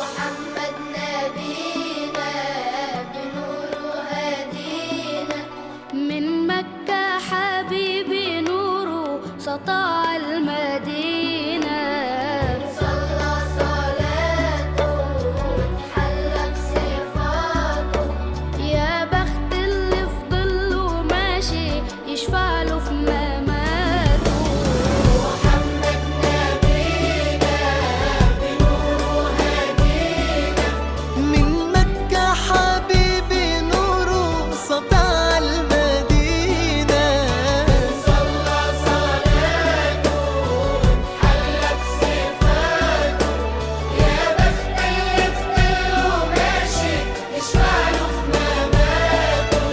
محمد نبينا بنور هدينا، من مكة حبيبي نوره سطع المدينة، صلى صلاته وتحلى بصفاته، يا بخت اللي في ظله ماشي يشفع له في مماته. محمد نبينا بنور هدينا، من مكة حبيبي نوره سطع المدينة، صلى صلاته وتحلى بصفاته، يا بخت اللي في ظله ماشي يشفع له في مماته.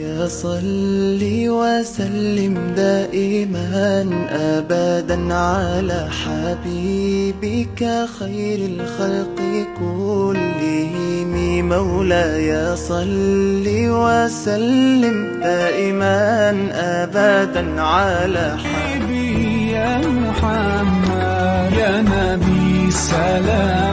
يا صلي وسلم دائما أبدا على حبيبك خير الخلق كلهم. مولاي صلي وسلم دائما أبدا على حبيبي يا محمد يا نبي سلام